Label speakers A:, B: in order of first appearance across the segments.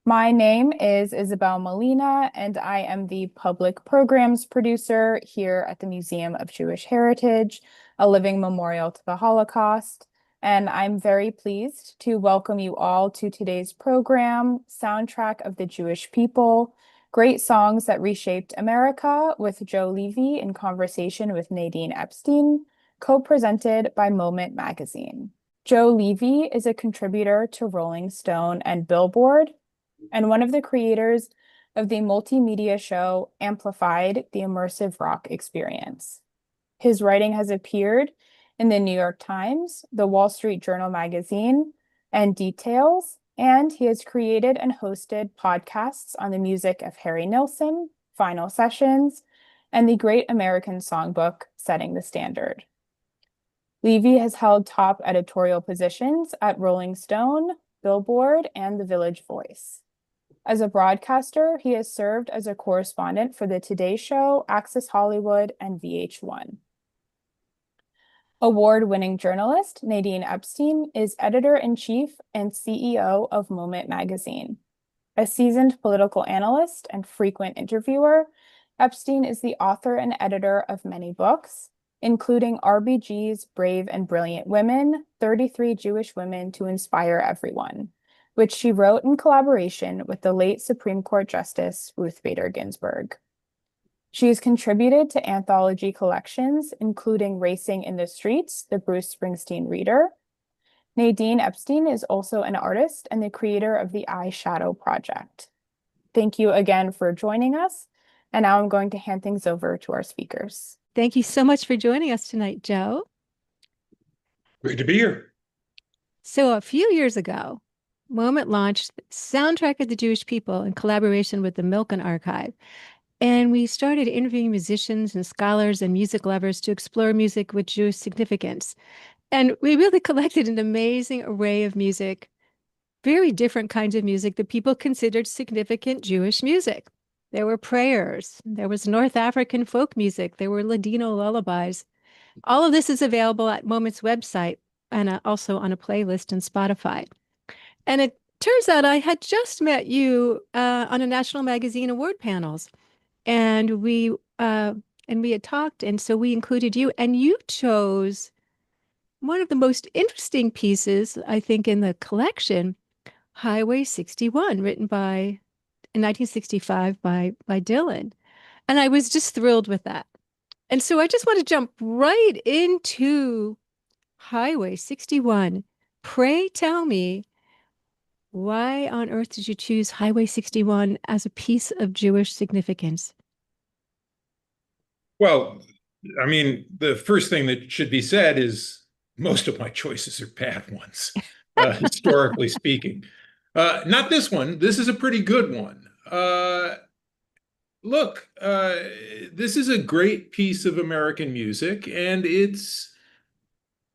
A: My name is Isabel Molina, and I am the public programs producer here at the Museum of Jewish Heritage, a living memorial to the Holocaust. And I'm very pleased to welcome you all to today's program, Soundtrack of the Jewish People, Great Songs That Reshaped America, with Joe Levy in conversation with Nadine Epstein, co-presented by Moment Magazine. Joe Levy is a contributor to Rolling Stone and Billboard, and one of the creators of the multimedia show Amplified: The Immersive Rock Experience. His writing has appeared in the New York Times, the Wall Street Journal magazine, and Details, and he has created and hosted podcasts on the music of Harry Nilsson, Final Sessions, and the Great American Songbook, Setting the Standard. Levy has held top editorial positions at Rolling Stone, Billboard, and The Village Voice. As a broadcaster, he has served as a correspondent for The Today Show, Access Hollywood, and VH1. Award-winning journalist Nadine Epstein is editor-in-chief and CEO of Moment Magazine. A seasoned political analyst and frequent interviewer, Epstein is the author and editor of many books, including RBG's Brave and Brilliant Women, 33 Jewish Women to Inspire Everyone, which she wrote in collaboration with the late Supreme Court Justice Ruth Bader Ginsburg. She has contributed to anthology collections, including Racing in the Streets, the Bruce Springsteen Reader. Nadine Epstein is also an artist and the creator of the Eyeshadow Project. Thank you again for joining us. And now I'm going to hand things over to our speakers.
B: Thank you so much for joining us tonight, Joe.
C: Great to be here.
B: So a few years ago, Moment launched Soundtrack of the Jewish People in collaboration with the Milken Archive. And we started interviewing musicians and scholars and music lovers to explore music with Jewish significance. And we really collected an amazing array of music, very different kinds of music that people considered significant Jewish music. There were prayers, there was North African folk music, there were Ladino lullabies. All of this is available at Moment's website and also on a playlist on Spotify. And it turns out I had just met you on a National Magazine Award panels, and we had talked, and so we included you, and you chose one of the most interesting pieces, I think, in the collection, Highway 61, written in 1965 by Dylan. And I was just thrilled with that. And so I just want to jump right into Highway 61. Pray tell me, why on earth did you choose Highway 61 as a piece of Jewish significance?
C: Well, I mean, the first thing that should be said is most of my choices are bad ones, historically speaking. Not this one. This is a pretty good one. Look, this is a great piece of American music, and it's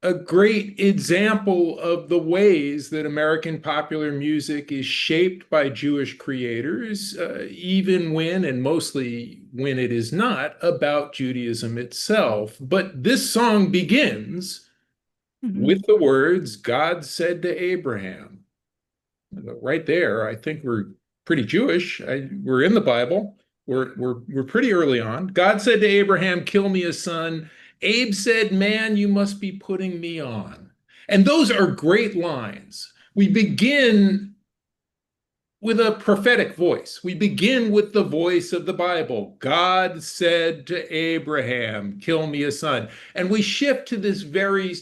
C: a great example of the ways that American popular music is shaped by Jewish creators, even when, and mostly when it is not, about Judaism itself. But this song begins with the words, God said to Abraham. Right there, I think we're pretty Jewish. We're in the Bible. We're pretty early on. God said to Abraham, kill me a son. Abe said, man, you must be putting me on. And those are great lines. We begin with a prophetic voice. We begin with the voice of the Bible. God said to Abraham, kill me a son. And we shift to this very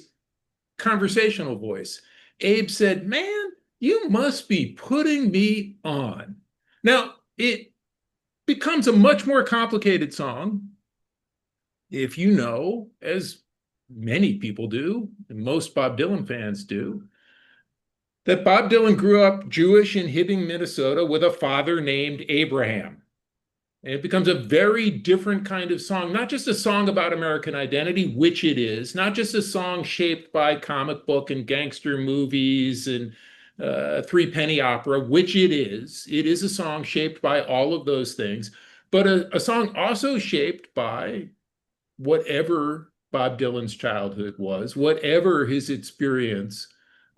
C: conversational voice. Abe said, man, you must be putting me on. Now, it becomes a much more complicated song if you know, as many people do, and most Bob Dylan fans do, that Bob Dylan grew up Jewish in Hibbing, Minnesota, with a father named Abraham. And it becomes a very different kind of song, not just a song about American identity, which it is, not just a song shaped by comic book and gangster movies and three-penny opera, which it is. It is a song shaped by all of those things, but a song also shaped by whatever Bob Dylan's childhood was, whatever his experience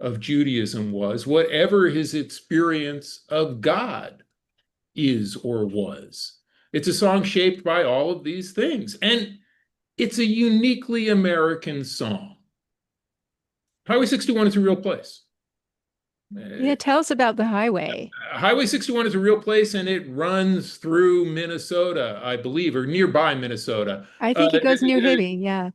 C: of Judaism was, whatever his experience of God is or was. It's a song shaped by all of these things. And it's a uniquely American song. Highway 61 is a real place.
B: Yeah, tell us about the highway.
C: Highway 61 is a real place, and it runs through Minnesota, I believe, or nearby Minnesota.
B: I think it goes near Hibbing, yeah.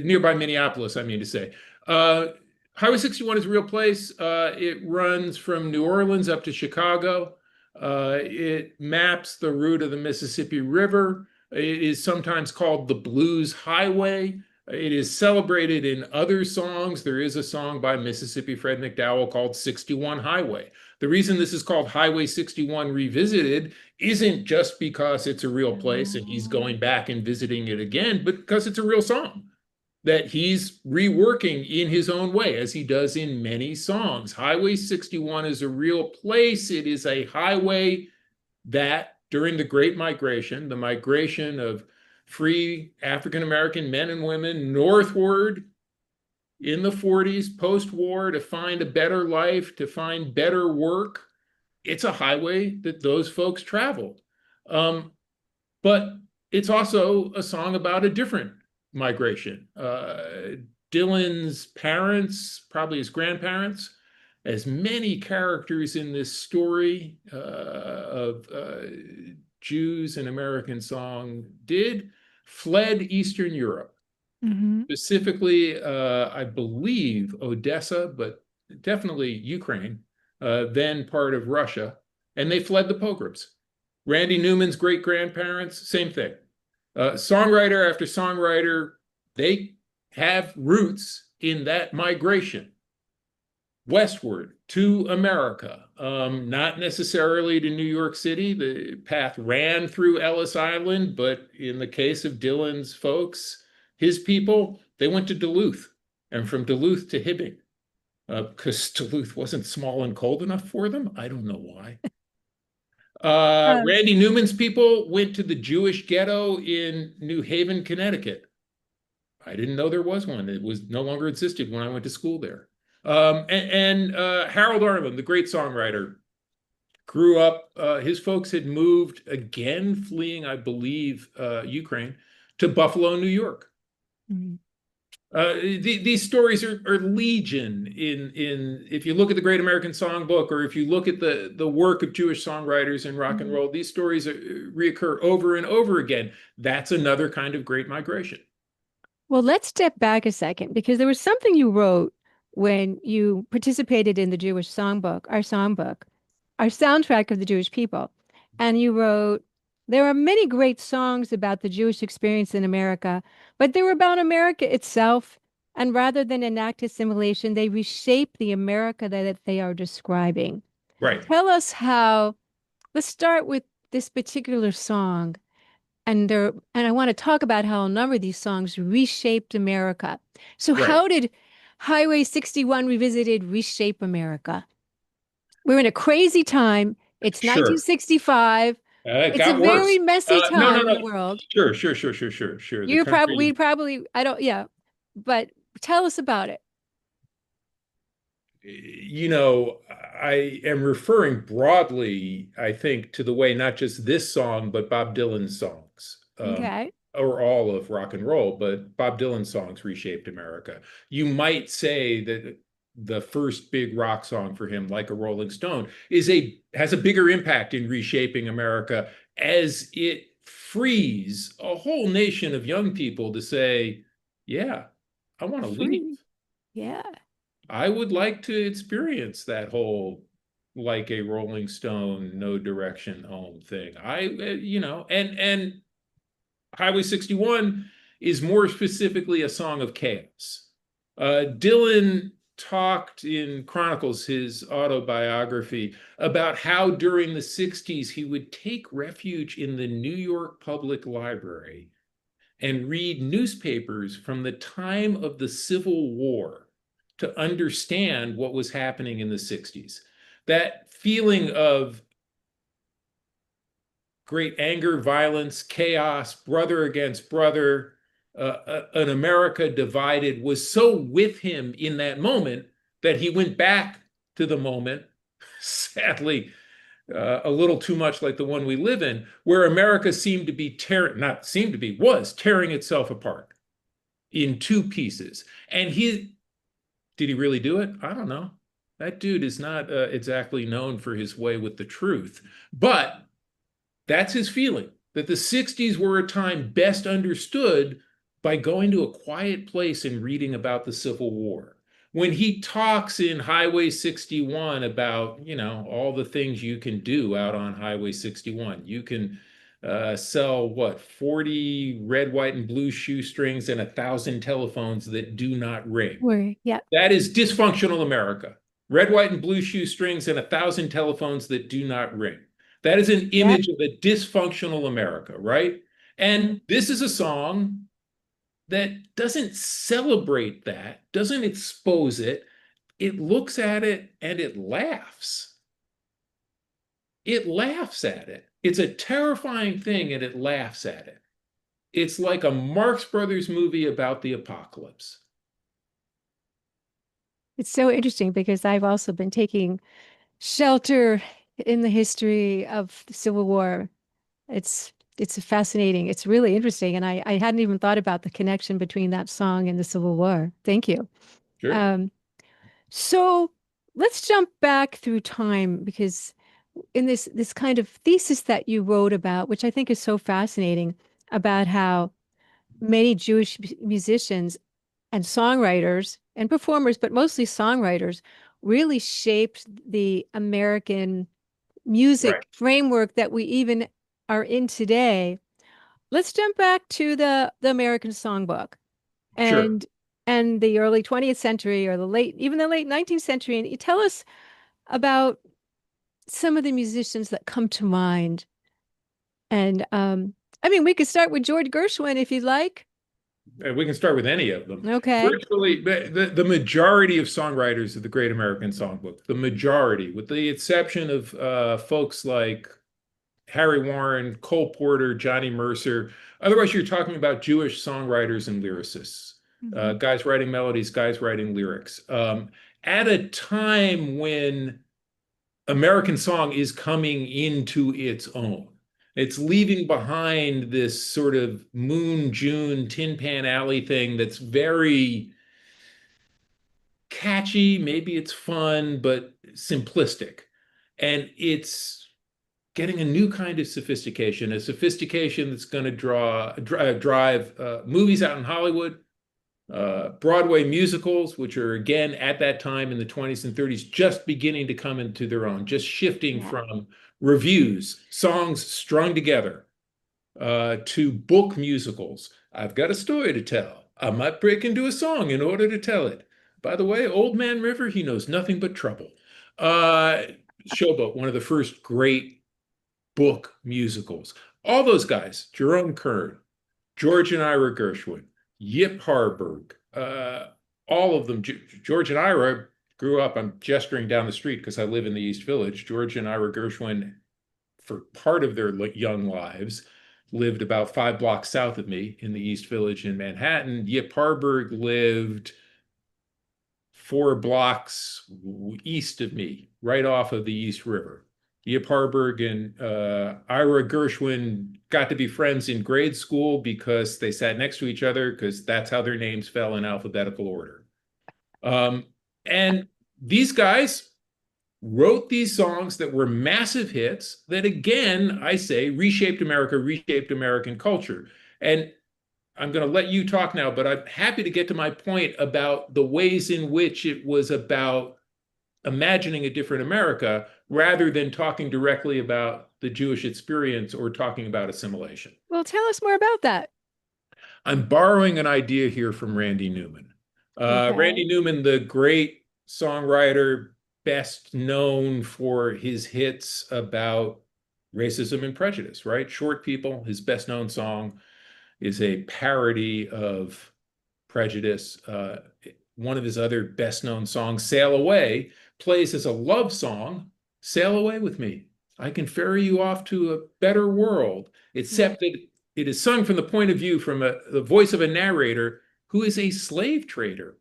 C: Nearby Minneapolis, I mean to say. Highway 61 is a real place. It runs from New Orleans up to Chicago. It maps the route of the Mississippi River. It is sometimes called the Blues Highway. It is celebrated in other songs. There is a song by Mississippi Fred McDowell called 61 Highway. The reason this is called Highway 61 Revisited isn't just because it's a real place and he's going back and visiting it again, but because it's a real song that he's reworking in his own way, as he does in many songs. Highway 61 is a real place. It is a highway that during the Great Migration, the migration of free African-American men and women northward in the 40s, post-war, to find a better life, to find better work, it's a highway that those folks traveled. But it's also a song about a different migration. Dylan's parents, probably his grandparents, as many characters in this story of Jews in American song did, fled Eastern Europe. Specifically, I believe Odessa, but definitely Ukraine, then part of Russia, and they fled the pogroms. Randy Newman's great-grandparents, same thing. Songwriter after songwriter, they have roots in that migration westward to America, not necessarily to New York City. The path ran through Ellis Island, but in the case of Dylan's folks, his people, they went to Duluth, and from Duluth to Hibbing, because Duluth wasn't small and cold enough for them. I don't know why. Randy Newman's people went to the Jewish ghetto in New Haven, Connecticut. I didn't know there was one. It was no longer existed when I went to school there. Harold Arlen, the great songwriter, grew up, his folks had moved again, fleeing, I believe, Ukraine, to Buffalo, New York. These stories are legion in if you look at the Great American Songbook, or if you look at the work of Jewish songwriters in rock and roll, these stories reoccur over and over again. That's another kind of great migration.
B: Well, let's step back a second, because there was something you wrote when you participated in the Jewish songbook, our soundtrack of the Jewish people. And you wrote, there are many great songs about the Jewish experience in America, but they were about America itself. And rather than enact assimilation, they reshape the America that they are describing.
C: Right.
B: Tell us how, let's start with this particular song. And I want to talk about how a number of these songs reshaped America. So
C: Right.
B: How did Highway 61 Revisited reshape America? We're in a crazy time. It's
C: Sure.
B: 1965.
C: It
B: It's a
C: got
B: very
C: worse.
B: messy
C: No,
B: time in
C: no.
B: the world.
C: Sure. The country,
B: I don't, yeah. But tell us about it.
C: you know, I am referring broadly, I think, to the way not just this song, but Bob Dylan's songs,
B: Okay.
C: or all of rock and roll, but Bob Dylan's songs reshaped America. You might say that the first big rock song for him, like a Rolling Stone, has a bigger impact in reshaping America, as it frees a whole nation of young people to say, yeah, I want to leave.
B: Yeah.
C: I would like to experience that whole like a Rolling Stone, no direction home thing. And Highway 61 is more specifically a song of chaos. Dylan talked in Chronicles, his autobiography, about how during the 60s he would take refuge in the New York Public Library and read newspapers from the time of the Civil War to understand what was happening in the 60s. That feeling of great anger, violence, chaos, brother against brother, an America divided, was so with him in that moment that he went back to the moment, sadly, a little too much like the one we live in, where America seemed to be not seemed to be, was tearing itself apart in two pieces. And did he really do it? I don't know. That dude is not exactly known for his way with the truth. But that's his feeling, that the 60s were a time best understood by going to a quiet place and reading about the Civil War. When he talks in Highway 61 about, all the things you can do out on Highway 61, you can sell 40 red, white, and blue shoestrings and 1,000 telephones that do not ring.
B: Yeah.
C: That is dysfunctional America. Red, white, and blue shoestrings and 1,000 telephones that do not ring. That is an image of a dysfunctional America, right? And this is a song that doesn't celebrate that, doesn't expose it. It looks at it and it laughs. It laughs at it. It's a terrifying thing and it laughs at it. It's like a Marx Brothers movie about the apocalypse.
B: It's so interesting because I've also been taking shelter in the history of the Civil War. It's fascinating. It's really interesting. And I hadn't even thought about the connection between that song and the Civil War. Thank you.
C: Sure.
B: So let's jump back through time, because in this kind of thesis that you wrote about, which I think is so fascinating, about how many Jewish musicians and songwriters and performers, but mostly songwriters, really shaped the American music framework that we even are in today. Let's jump back to the American Songbook and the early 20th century, or the late 19th century. And you tell us about some of the musicians that come to mind. And we could start with George Gershwin if you'd like.
C: We can start with any of them.
B: Okay.
C: Virtually, the majority of songwriters of the Great American Songbook, the majority, with the exception of folks like Harry Warren, Cole Porter, Johnny Mercer. Otherwise, you're talking about Jewish songwriters and lyricists, guys writing melodies, guys writing lyrics. At a time when American song is coming into its own. It's leaving behind this sort of Moon, June, Tin Pan Alley thing that's very catchy. Maybe it's fun, but simplistic. And it's getting a new kind of sophistication, a sophistication that's going to drive movies out in Hollywood, Broadway musicals, which are, again, at that time in the 20s and 30s, just beginning to come into their own, just shifting from reviews, songs strung together, to book musicals. I've got a story to tell. I might break into a song in order to tell it. By the way, Old Man River, he knows nothing but trouble. Showboat, one of the first great book musicals. All those guys, Jerome Kern, George and Ira Gershwin, Yip Harburg, all of them. George and Ira grew up, I'm gesturing down the street because I live in the East Village. George and Ira Gershwin, for part of their young lives, lived about 5 blocks south of me in the East Village in Manhattan. Yip Harburg lived 4 blocks east of me, right off of the East River. Yip Harburg and Ira Gershwin got to be friends in grade school because they sat next to each other, because that's how their names fell in alphabetical order. And these guys wrote these songs that were massive hits that, again, I say, reshaped America, reshaped American culture. And I'm going to let you talk now, but I'm happy to get to my point about the ways in which it was about imagining a different America rather than talking directly about the Jewish experience or talking about assimilation.
B: Well, tell us more about that.
C: I'm borrowing an idea here from Randy Newman. Randy Newman, the great songwriter, best known for his hits about racism and prejudice, right? Short People, his best known song, is a parody of prejudice. One of his other best known songs, Sail Away, plays as a love song. Sail away with me. I can ferry you off to a better world, except that it is sung from the point of view from the voice of a narrator who is a slave trader.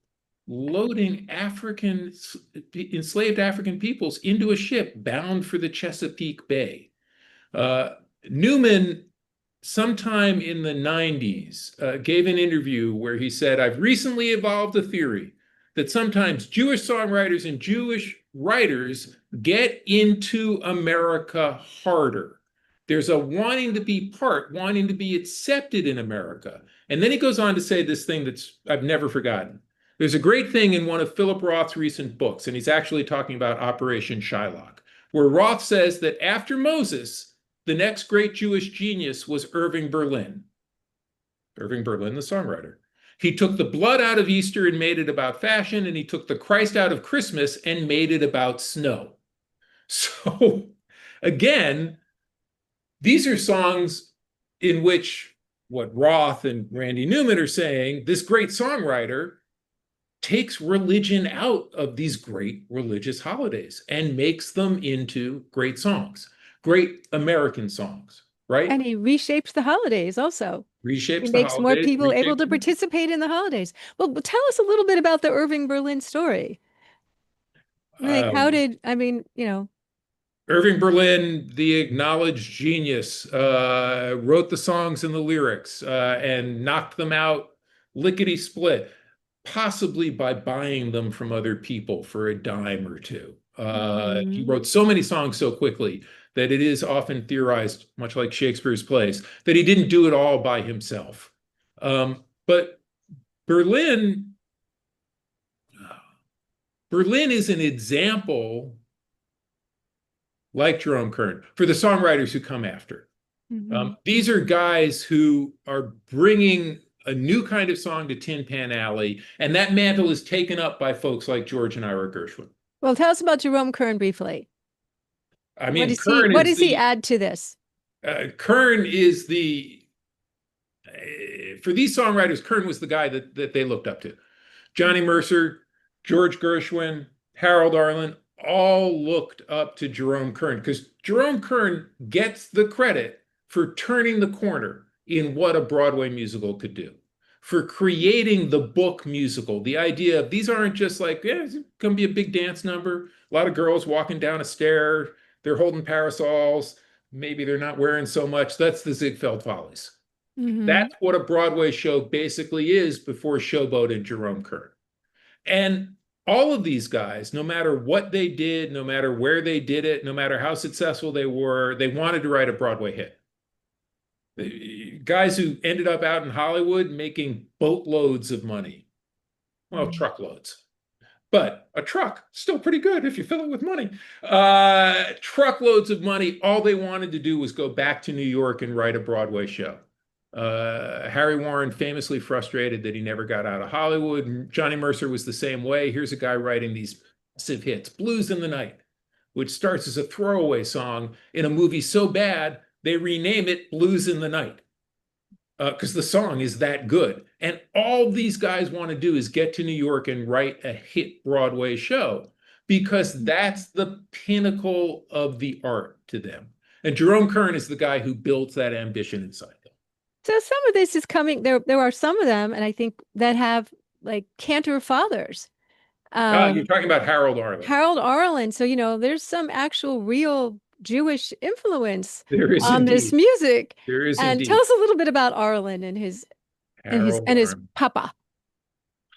C: loading enslaved African peoples into a ship bound for the Chesapeake Bay. Newman, sometime in the 90s, gave an interview where he said, "I've recently evolved a theory that sometimes Jewish songwriters and Jewish writers get into America harder. There's a wanting to be part, wanting to be accepted in America." And then he goes on to say this thing that's I've never forgotten. There's a great thing in one of Philip Roth's recent books, and he's actually talking about Operation Shylock, where Roth says that after Moses, the next great Jewish genius was Irving Berlin. Irving Berlin, the songwriter. He took the blood out of Easter and made it about fashion, and he took the Christ out of Christmas and made it about snow. So, again, these are songs in which what Roth and Randy Newman are saying, this great songwriter takes religion out of these great religious holidays and makes them into great songs, great American songs, right?
B: And he reshapes the holidays also.
C: Reshapes
B: He
C: the
B: makes more
C: holidays,
B: people able
C: reshapes
B: to
C: them.
B: participate in the holidays. Well, tell us a little bit about the Irving Berlin story. Like,
C: Irving Berlin, the acknowledged genius, wrote the songs and the lyrics and knocked them out lickety-split, possibly by buying them from other people for a dime or two. He wrote so many songs so quickly that it is often theorized, much like Shakespeare's plays, that he didn't do it all by himself. But Berlin is an example, like Jerome Kern, for the songwriters who come after. These are guys who are bringing a new kind of song to Tin Pan Alley, and that mantle is taken up by folks like George and Ira Gershwin.
B: well, tell us about Jerome Kern briefly.
C: I mean,
B: What does he add to this?
C: Kern is for these songwriters, Kern was the guy that they looked up to. Johnny Mercer, George Gershwin, Harold Arlen, all looked up to Jerome Kern because Jerome Kern gets the credit for turning the corner in what a Broadway musical could do, for creating the book musical. The idea of these aren't just like, yeah, it's going to be a big dance number. A lot of girls walking down a stair. They're holding parasols. Maybe they're not wearing so much. That's the Ziegfeld Follies. That's what a Broadway show basically is before Showboat and Jerome Kern. And all of these guys, no matter what they did, no matter where they did it, no matter how successful they were, they wanted to write a Broadway hit. The guys who ended up out in Hollywood making boatloads of money. Well, truckloads. But a truck, still pretty good if you fill it with money. Truckloads of money. All they wanted to do was go back to New York and write a Broadway show. Harry Warren famously frustrated that he never got out of Hollywood. Johnny Mercer was the same way. Here's a guy writing these massive hits, Blues in the Night, which starts as a throwaway song in a movie so bad they rename it Blues in the Night because the song is that good. And all these guys want to do is get to New York and write a hit Broadway show because that's the pinnacle of the art to them. And Jerome Kern is the guy who builds that ambition inside them.
B: So some of this is coming. There are some of them, and I think that have like cantor fathers.
C: You're talking about Harold Arlen.
B: Harold Arlen. So, there's some actual real Jewish influence
C: There is
B: on this music.
C: There is
B: and
C: indeed.
B: Tell us a little bit about Arlen and his papa.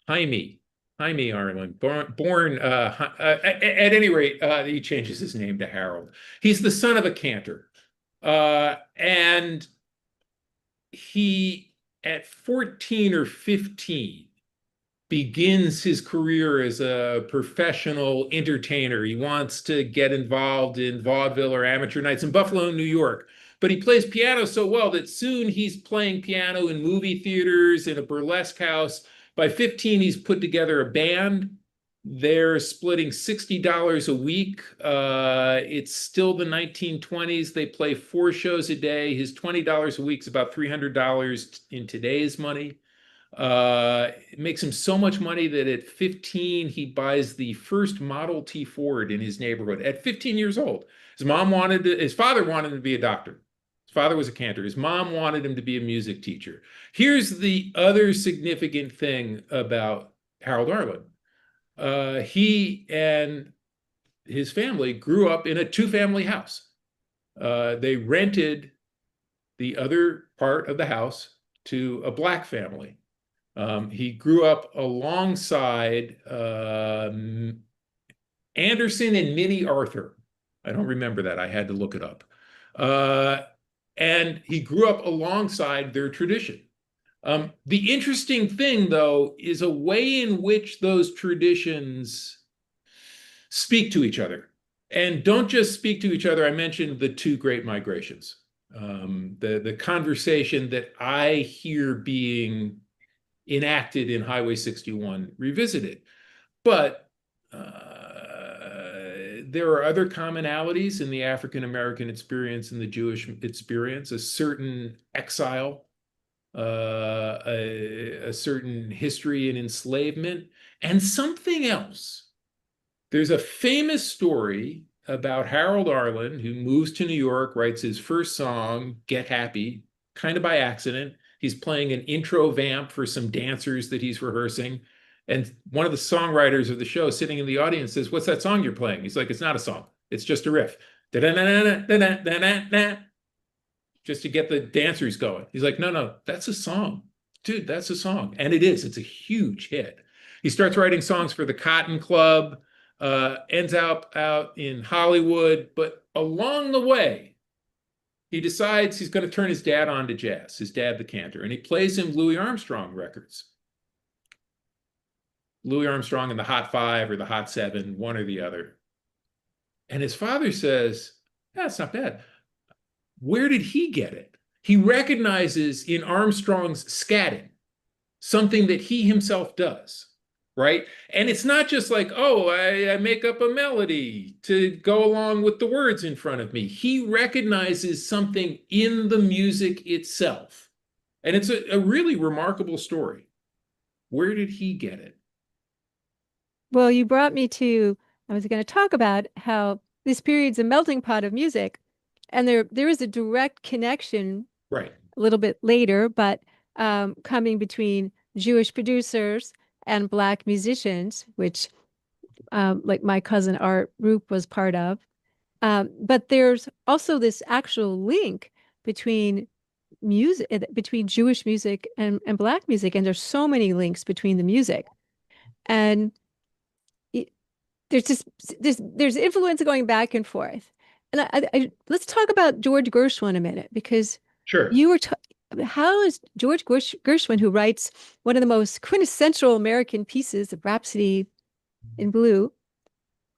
C: Jaime Arlen, born at any rate, he changes his name to Harold. He's the son of a cantor. And he, at 14 or 15, begins his career as a professional entertainer. He wants to get involved in vaudeville or amateur nights in Buffalo, New York. But he plays piano so well that soon he's playing piano in movie theaters, in a burlesque house. By 15, he's put together a band. They're splitting $60 a week. It's still the 1920s. They play 4 shows a day. His $20 a week is about $300 in today's money. It makes him so much money that at 15, he buys the first Model T Ford in his neighborhood at 15 years old. His father wanted him to be a doctor. His father was a cantor. His mom wanted him to be a music teacher. Here's the other significant thing about Harold Arlen. He and his family grew up in a two-family house. They rented the other part of the house to a black family. He grew up alongside Anderson and Minnie Arthur. I don't remember that. I had to look it up. And he grew up alongside their tradition. The interesting thing, though, is a way in which those traditions speak to each other. And don't just speak to each other. I mentioned the two great migrations. The conversation that I hear being enacted in Highway 61 revisited. But there are other commonalities in the African American experience and the Jewish experience, a certain exile, a certain history and enslavement, and something else. There's a famous story about Harold Arlen, who moves to New York, writes his first song, Get Happy, kind of by accident. He's playing an intro vamp for some dancers that he's rehearsing. And one of the songwriters of the show sitting in the audience says, "What's that song you're playing?" He's like, "It's not a song. It's just a riff. Just to get the dancers going." He's like, "No, that's a song. Dude, that's a song." And it is. It's a huge hit. He starts writing songs for the Cotton Club, ends up out in Hollywood. But along the way, he decides he's going to turn his dad on to jazz, his dad, the cantor. And he plays him Louis Armstrong records. Louis Armstrong and the Hot Five or the Hot Seven, one or the other. And his father says, "That's not bad." Where did he get it? He recognizes in Armstrong's scatting something that he himself does, right? And it's not just like, oh, I make up a melody to go along with the words in front of me. He recognizes something in the music itself. And it's a really remarkable story. Where did he get it?
B: Well, you brought me to, I was going to talk about how this period's a melting pot of music. And there is a direct connection
C: Right.
B: a little bit later, but coming between Jewish producers and Black musicians, which like my cousin Art Roop was part of. But there's also this actual link between music, between Jewish music and Black music. And there's so many links between the music. And there's just there's influence going back and forth. And let's talk about George Gershwin a minute, because
C: Sure.
B: you were how is George Gershwin, who writes one of the most quintessential American pieces of Rhapsody in Blue,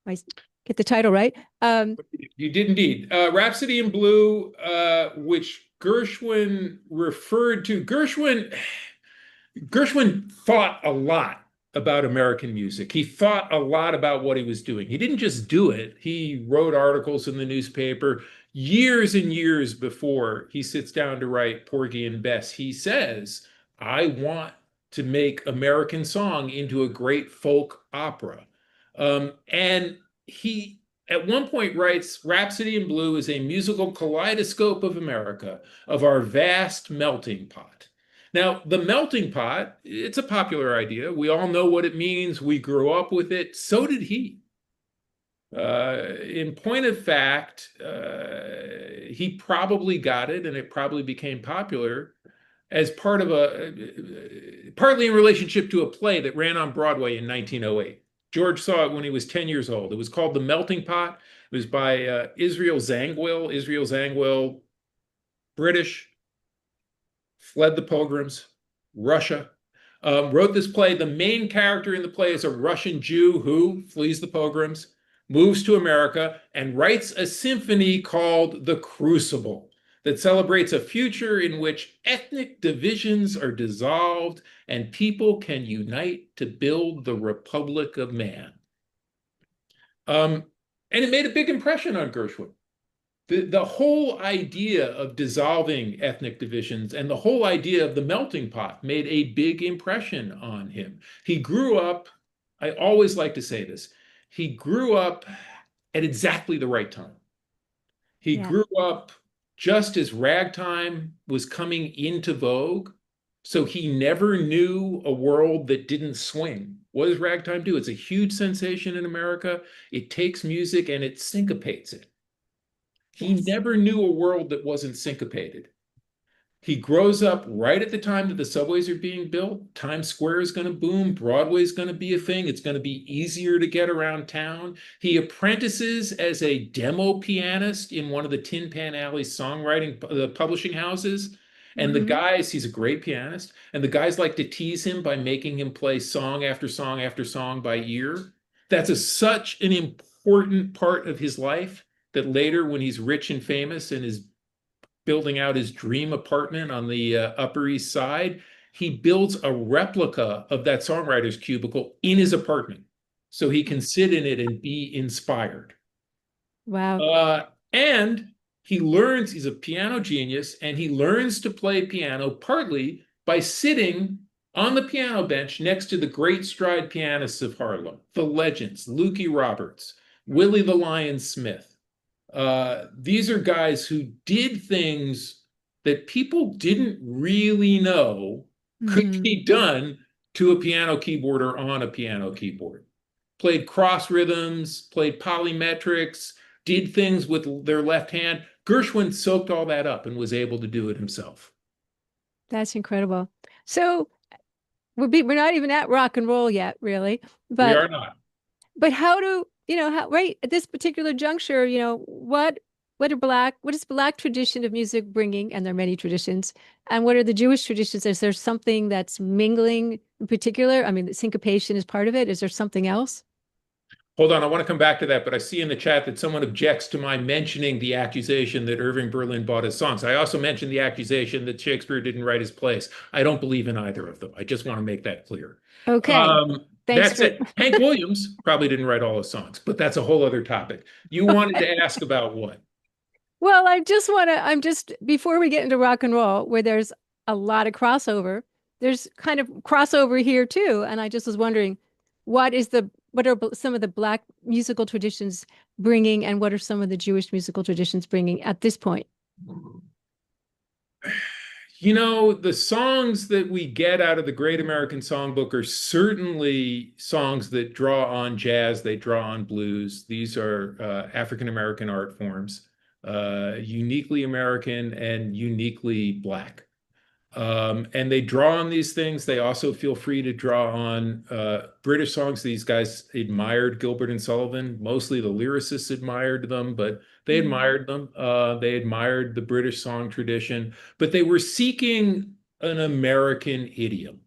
B: I get the title right?
C: You did indeed. Rhapsody in Blue, which Gershwin referred to. Gershwin thought a lot about American music. He thought a lot about what he was doing. He didn't just do it. He wrote articles in the newspaper years and years before he sits down to write Porgy and Bess. He says, "I want to make American song into a great folk opera." And he at one point writes, "Rhapsody in Blue is a musical kaleidoscope of America, of our vast melting pot." Now, the melting pot, it's a popular idea. We all know what it means. We grew up with it. So did he. In point of fact, he probably got it, and it probably became popular as part of partly in relationship to a play that ran on Broadway in 1908. George saw it when he was 10 years old. It was called The Melting Pot. It was by Israel Zangwill. Israel Zangwill, British, fled the Pilgrims, Russia, wrote this play. The main character in the play is a Russian Jew who flees the Pilgrims, moves to America, and writes a symphony called The Crucible that celebrates a future in which ethnic divisions are dissolved and people can unite to build the Republic of Man. And it made a big impression on Gershwin. The whole idea of dissolving ethnic divisions and the whole idea of the melting pot made a big impression on him. He grew up, I always like to say this, he grew up at exactly the right time. He grew up just as ragtime was coming into vogue, so he never knew a world that didn't swing What does ragtime do? It's a huge sensation in America. It takes music and it syncopates it. He
B: Yes.
C: never knew a world that wasn't syncopated. He grows up right at the time that the subways are being built. Times Square is going to boom. Broadway is going to be a thing. It's going to be easier to get around town. He apprentices as a demo pianist in one of the Tin Pan Alley songwriting publishing houses. And the guys, he's a great pianist. And the guys like to tease him by making him play song after song after song by ear. That's such an important part of his life that later, when he's rich and famous and is building out his dream apartment on the Upper East Side, he builds a replica of that songwriter's cubicle in his apartment so he can sit in it and be inspired.
B: Wow.
C: And he learns, he's a piano genius, and he learns to play piano partly by sitting on the piano bench next to the great stride pianists of Harlem, the legends, Lukey Roberts, Willie the Lion Smith. These are guys who did things that people didn't really know could be done to a piano keyboard or on a piano keyboard. Played cross rhythms, played polymetrics, did things with their left hand. Gershwin soaked all that up and was able to do it himself.
B: That's incredible. So we're not even at rock and roll yet, really.
C: We
B: But
C: are not.
B: But how do how right at this particular juncture, what is Black tradition of music bringing, and there are many traditions, and what are the Jewish traditions? Is there something that's mingling in particular? I mean, the syncopation is part of it. Is there something else?
C: Hold on, I want to come back to that, but I see in the chat that someone objects to my mentioning the accusation that Irving Berlin bought his songs. I also mentioned the accusation that Shakespeare didn't write his plays. I don't believe in either of them. I just want to make that clear.
B: Okay.
C: That's it. Hank Williams probably didn't write all his songs, but that's a whole other topic. You wanted to ask about what?
B: Well, before we get into rock and roll, where there's a lot of crossover, there's kind of crossover here too. And I just was wondering, what are some of the Black musical traditions bringing, and what are some of the Jewish musical traditions bringing at this point?
C: The songs that we get out of the Great American Songbook are certainly songs that draw on jazz, they draw on blues. These are African American art forms, uniquely American and uniquely Black. And they draw on these things. They also feel free to draw on British songs. These guys admired Gilbert and Sullivan. Mostly the lyricists admired them, but they admired them. They admired the British song tradition, but they were seeking an American idiom,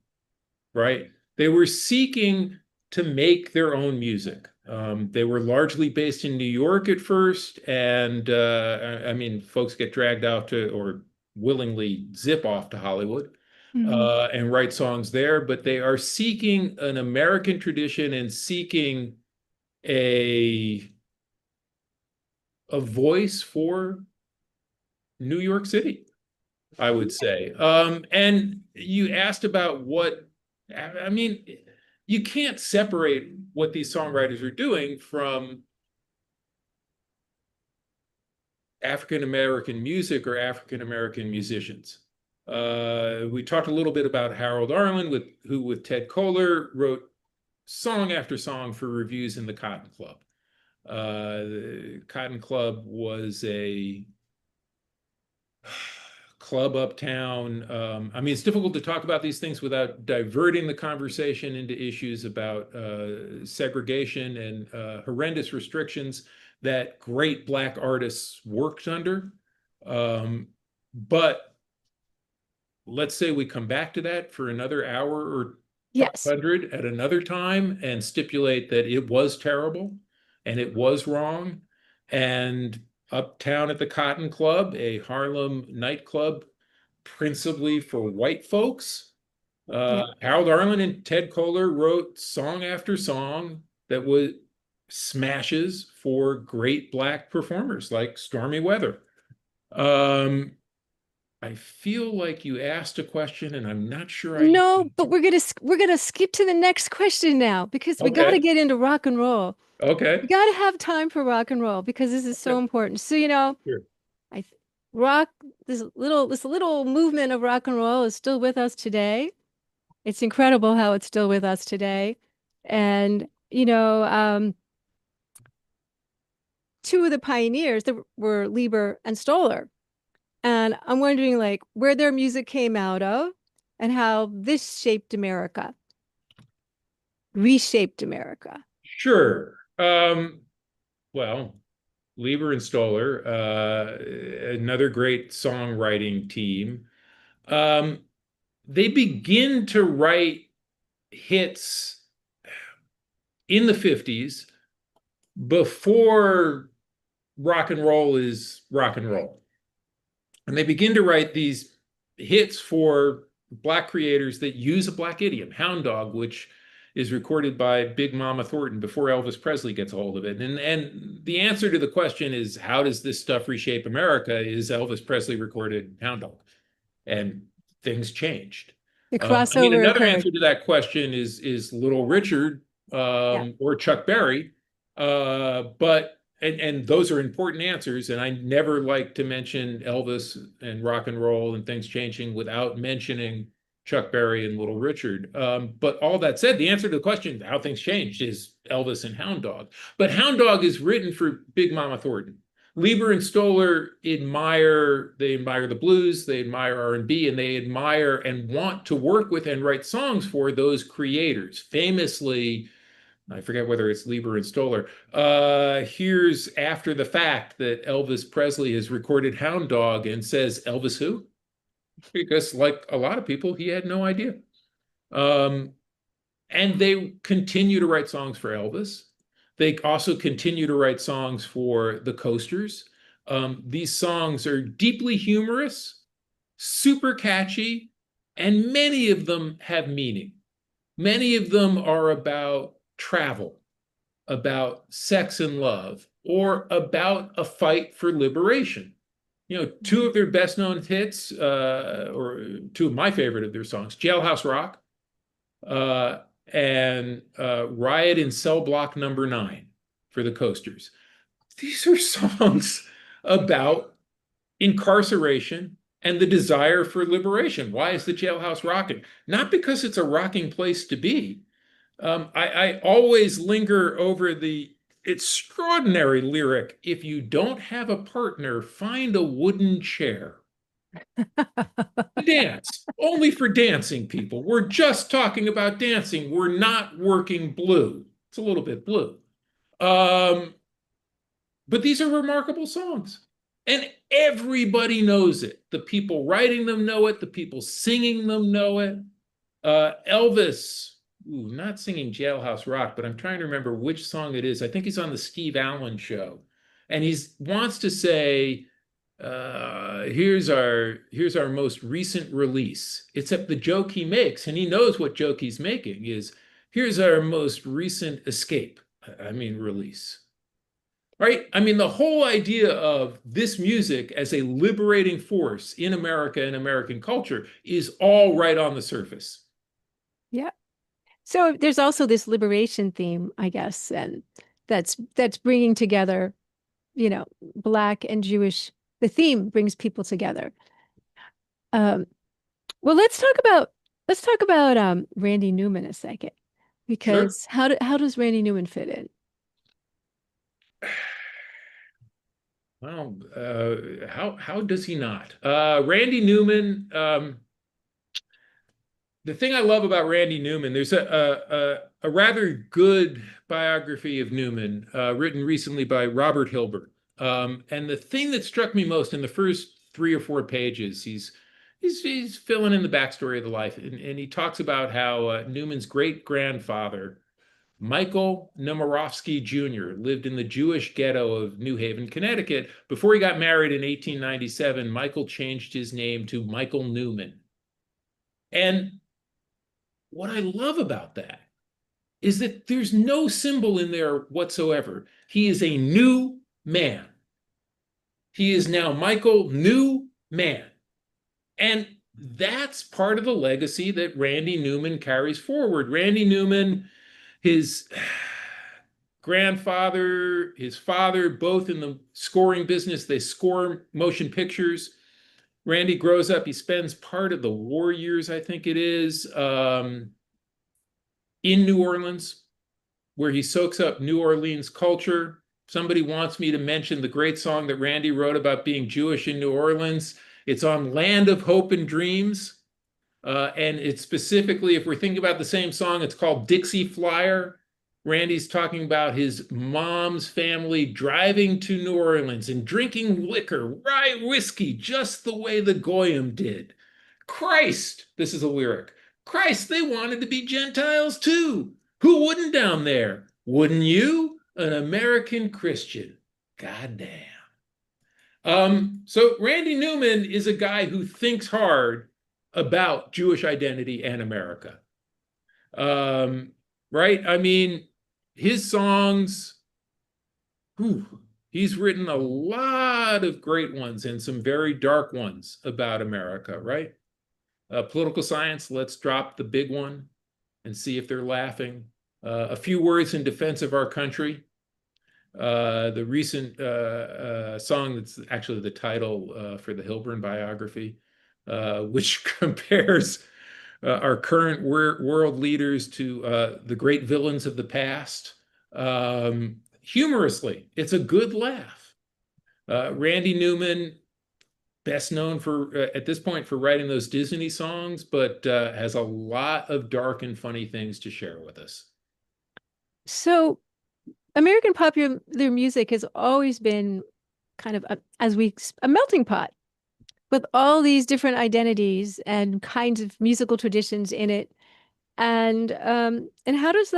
C: right? They were seeking to make their own music. They were largely based in New York at first, and I mean, folks get dragged out to, or willingly zip off to Hollywood and write songs there, but they are seeking an American tradition and seeking a voice for New York City, I would say. And you asked about I mean, you can't separate what these songwriters are doing from African American music or African American musicians. We talked a little bit about Harold Arlen, who with Ted Koehler wrote song after song for reviews in the Cotton Club. The Cotton Club was a club uptown. I mean, it's difficult to talk about these things without diverting the conversation into issues about segregation and horrendous restrictions that great Black artists worked under. But let's say we come back to that for another hour or 500 at another time and stipulate that it was terrible and it was wrong. And uptown at the Cotton Club, a Harlem nightclub principally for white folks, Harold Arlen and Ted Koehler wrote song after song that was smashes for great Black performers like Stormy Weather. I feel like you asked a question and I'm not sure
B: No, but we're gonna skip to the next question now, because we got to get into rock and roll.
C: Okay.
B: We got to have time for rock and roll because this is so important. So,
C: Sure.
B: this little movement of rock and roll is still with us today. It's incredible how it's still with us today. And, two of the pioneers that were Lieber and Stoller. And I'm wondering, like, where their music came out of and how this shaped America, reshaped America.
C: Sure. Well, Lieber and Stoller, another great songwriting team. Um, they begin to write hits in the 50s before rock and roll is rock and roll. And they begin to write these hits for Black creators that use a Black idiom, hound dog, which is recorded by Big Mama Thornton before Elvis Presley gets a hold of it. And the answer to the question is, how does this stuff reshape America? Is Elvis Presley recorded hound dog? And things changed.
B: The
C: I mean,
B: crossover
C: another
B: occurred.
C: answer to that question is Little Richard
B: Yeah.
C: or Chuck Berry. But and those are important answers. And I never like to mention Elvis and rock and roll and things changing without mentioning Chuck Berry and Little Richard. But all that said, the answer to the question, how things changed, is Elvis and Hound Dog. But Hound Dog is written for Big Mama Thornton. Lieber and Stoller admire the blues, they admire R&B, and they admire and want to work with and write songs for those creators. Famously, I forget whether it's Lieber and Stoller, here's after the fact that Elvis Presley has recorded Hound Dog and says, Elvis who? Because like a lot of people, he had no idea. And they continue to write songs for Elvis. They also continue to write songs for the Coasters. These songs are deeply humorous, super catchy, and many of them have meaning. Many of them are about travel, about sex and love, or about a fight for liberation. Two of their best known hits, or two of my favorite of their songs, Jailhouse Rock, and Riot in Cell Block Number 9 for the Coasters. These are songs about incarceration and the desire for liberation. Why is the jailhouse rocking? Not because it's a rocking place to be. I always linger over the extraordinary lyric, if you don't have a partner, find a wooden chair. Dance, only for dancing people. We're just talking about dancing. We're not working blue. It's a little bit blue. But these are remarkable songs. And everybody knows it. The people writing them know it. The people singing them know it. Elvis, not singing Jailhouse Rock, but I'm trying to remember which song it is. I think he's on the Steve Allen show. And he wants to say, here's our most recent release. Except the joke he makes, and he knows what joke he's making, is here's our most recent escape. I mean, release. Right? I mean, the whole idea of this music as a liberating force in America and American culture is all right on the surface.
B: Yeah. So there's also this liberation theme, I guess, and that's bringing together, Black and Jewish. The theme brings people together. Well, let's talk about Randy Newman a second, because
C: Sure.
B: how does Randy Newman fit in?
C: Well, how does he not? Randy Newman. The thing I love about Randy Newman, there's a rather good biography of Newman written recently by Robert Hilbert. And the thing that struck me most in the first 3 or 4 pages, he's filling in the backstory of the life, and he talks about how Newman's great grandfather, Michael Nemirovsky Jr., lived in the Jewish ghetto of New Haven, Connecticut. Before he got married in 1897, Michael changed his name to Michael Newman. And what I love about that is that there's no symbol in there whatsoever. He is a new man. He is now Michael Newman. And that's part of the legacy that Randy Newman carries forward. Randy Newman, his grandfather, his father, both in the scoring business, they score motion pictures. Randy grows up, he spends part of the war years, I think it is, in New Orleans. where he soaks up New Orleans culture. Somebody wants me to mention the great song that Randy wrote about being Jewish in New Orleans. It's on Land of Hope and Dreams. And it's specifically, if we're thinking about the same song, it's called Dixie Flyer. Randy's talking about his mom's family driving to New Orleans and drinking liquor, rye whiskey, just the way the Goyim did. Christ, this is a lyric. Christ, they wanted to be Gentiles too. Who wouldn't down there? Wouldn't you? An American Christian. Goddamn. So Randy Newman is a guy who thinks hard about Jewish identity and America. Right? I mean, his songs, he's written a lot of great ones and some very dark ones about America, right? Political Science, let's drop the big one and see if they're laughing. A Few Words in Defense of Our Country. The recent song that's actually the title for the Hilburn biography, which compares our current world leaders to the great villains of the past. Humorously, it's a good laugh. Randy Newman, best known for at this point for writing those Disney songs, but has a lot of dark and funny things to share with us.
B: So American popular music has always been kind of a melting pot with all these different identities and kinds of musical traditions in it. And how does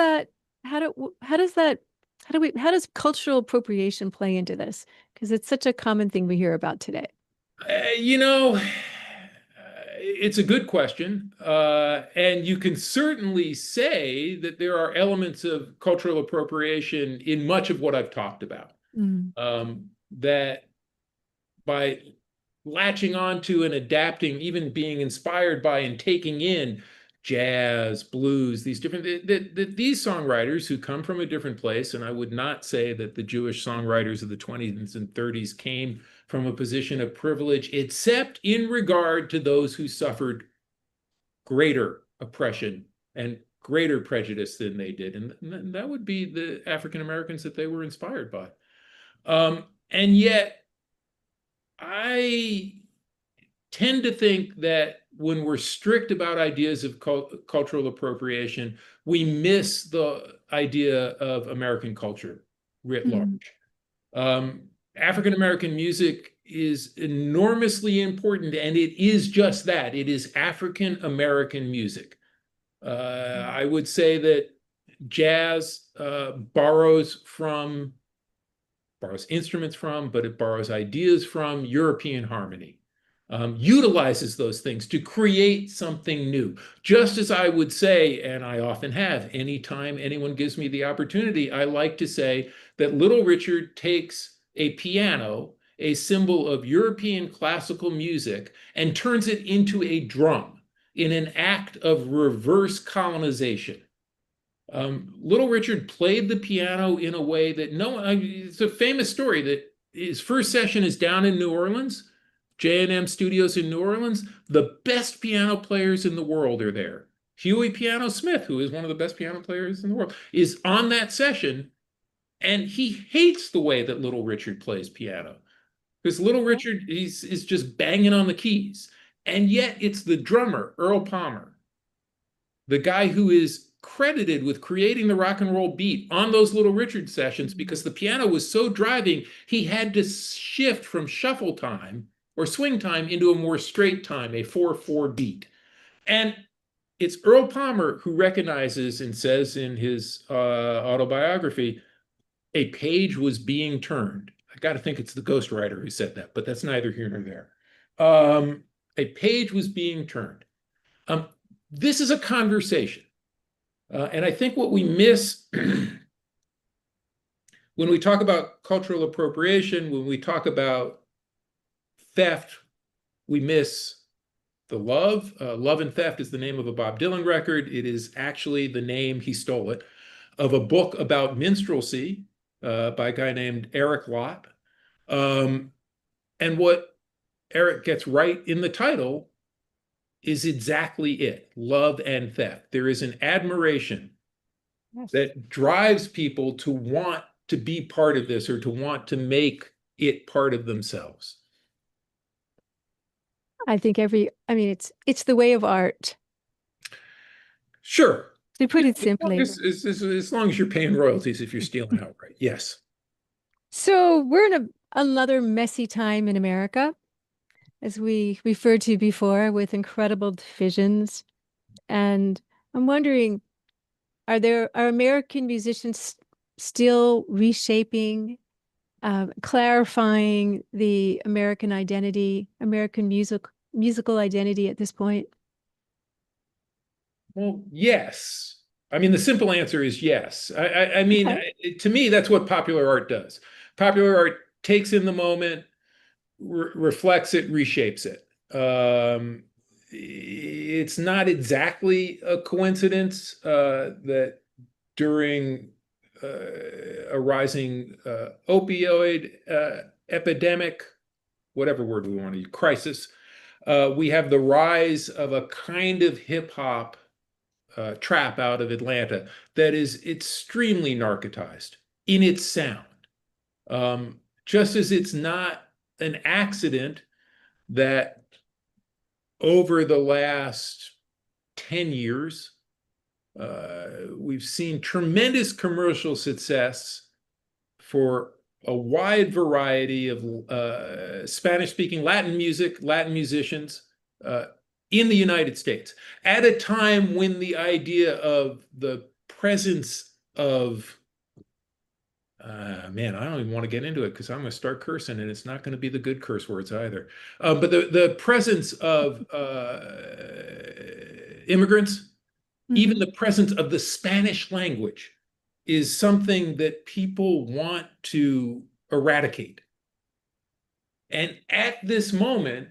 B: cultural appropriation play into this? Because it's such a common thing we hear about today.
C: It's a good question. And you can certainly say that there are elements of cultural appropriation in much of what I've talked about. That by latching onto and adapting, even being inspired by and taking in jazz, blues, these different, these songwriters who come from a different place, and I would not say that the Jewish songwriters of the 20s and 30s came from a position of privilege, except in regard to those who suffered greater oppression and greater prejudice than they did. And that would be the African Americans that they were inspired by. And yet, I tend to think that when we're strict about ideas of cultural appropriation, we miss the idea of American culture writ large. African American music is enormously important, and it is just that. It is African American music. I would say that jazz borrows instruments from, but it borrows ideas from European harmony, utilizes those things to create something new. Just as I would say, and I often have, anytime anyone gives me the opportunity, I like to say that Little Richard takes a piano, a symbol of European classical music, and turns it into a drum in an act of reverse colonization. Little Richard played the piano in a way that it's a famous story that his first session is down in New Orleans, J&M Studios in New Orleans. The best piano players in the world are there. Huey Piano Smith, who is one of the best piano players in the world, is on that session, and he hates the way that Little Richard plays piano. Because Little Richard is just banging on the keys. And yet it's the drummer, Earl Palmer, the guy who is credited with creating the rock and roll beat on those Little Richard sessions, because the piano was so driving, he had to shift from shuffle time or swing time into a more straight time, a 4/4 beat. And it's Earl Palmer who recognizes and says in his autobiography, a page was being turned. I got to think it's the ghostwriter who said that, but that's neither here nor there. A page was being turned. This is a conversation. And I think what we miss when we talk about cultural appropriation, when we talk about theft, we miss the love. Love and Theft is the name of a Bob Dylan record. It is actually the name, he stole it, of a book about minstrelsy by a guy named Eric Lott. And what Eric gets right in the title is exactly it, love and theft. There is an admiration
B: Yes.
C: that drives people to want to be part of this or to want to make it part of themselves.
B: I think it's the way of art,
C: Sure.
B: to put it
C: As long
B: simply.
C: as long as you're paying royalties if you're stealing outright. Yes.
B: So we're in another messy time in America, as we referred to before, with incredible divisions. And I'm wondering, are American musicians still reshaping, clarifying the American identity, American musical identity at this point?
C: Well, yes. I mean, the simple answer is yes. I mean,
B: Okay.
C: to me, that's what popular art does. Popular art takes in the moment, reflects it, reshapes it. It's not exactly a coincidence that during a rising opioid epidemic, whatever word we want to use, crisis, we have the rise of a kind of hip hop trap out of Atlanta that is extremely narcotized in its sound. Just as it's not an accident that over the last 10 years, we've seen tremendous commercial success for a wide variety of Spanish-speaking Latin music, Latin musicians in the United States at a time when the idea of the presence of man, I don't even want to get into it because I'm going to start cursing and it's not going to be the good curse words either. But the presence of immigrants, even
B: Mhm.
C: the presence of the Spanish language, is something that people want to eradicate. And at this moment,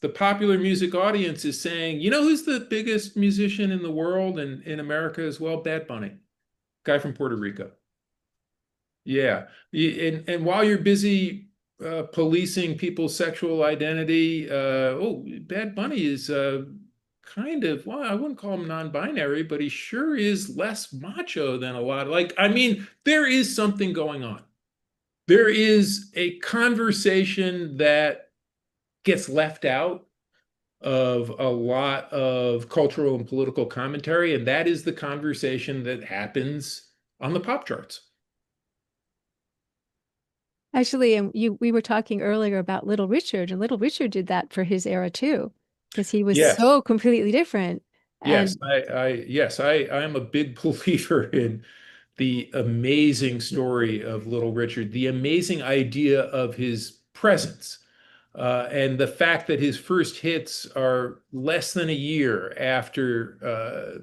C: the popular music audience is saying, you know who's the biggest musician in the world and in America as well? Bad Bunny, guy from Puerto Rico. Yeah. And while you're busy policing people's sexual identity, Bad Bunny is kind of, well, I wouldn't call him non-binary, but he sure is less macho than a lot. Like, I mean, there is something going on. There is a conversation that gets left out of a lot of cultural and political commentary, and that is the conversation that happens on the pop charts.
B: Actually, and we were talking earlier about Little Richard, and Little Richard did that for his era too, because he was
C: Yes.
B: so completely different.
C: Yes,
B: And
C: I am a big believer in the amazing story of Little Richard, the amazing idea of his presence, and the fact that his first hits are less than a year after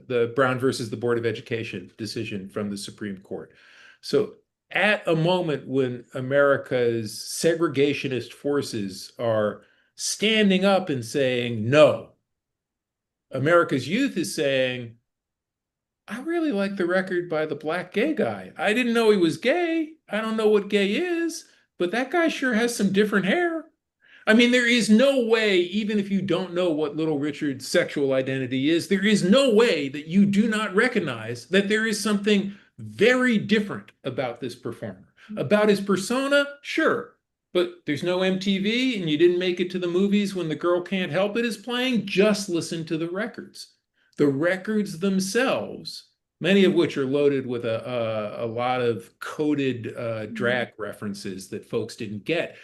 C: the Brown versus the Board of Education decision from the Supreme Court. So at a moment when America's segregationist forces are standing up and saying no, America's youth is saying, I really like the record by the black gay guy. I didn't know he was gay. I don't know what gay is, but that guy sure has some different hair. I mean, there is no way, even if you don't know what Little Richard's sexual identity is, there is no way that you do not recognize that there is something very different about this performer. About his persona, sure, but there's no MTV and you didn't make it to the movies when The Girl Can't Help It is playing. Just listen to the records. The records themselves, many of which are loaded with a lot of coded drag references that folks didn't get.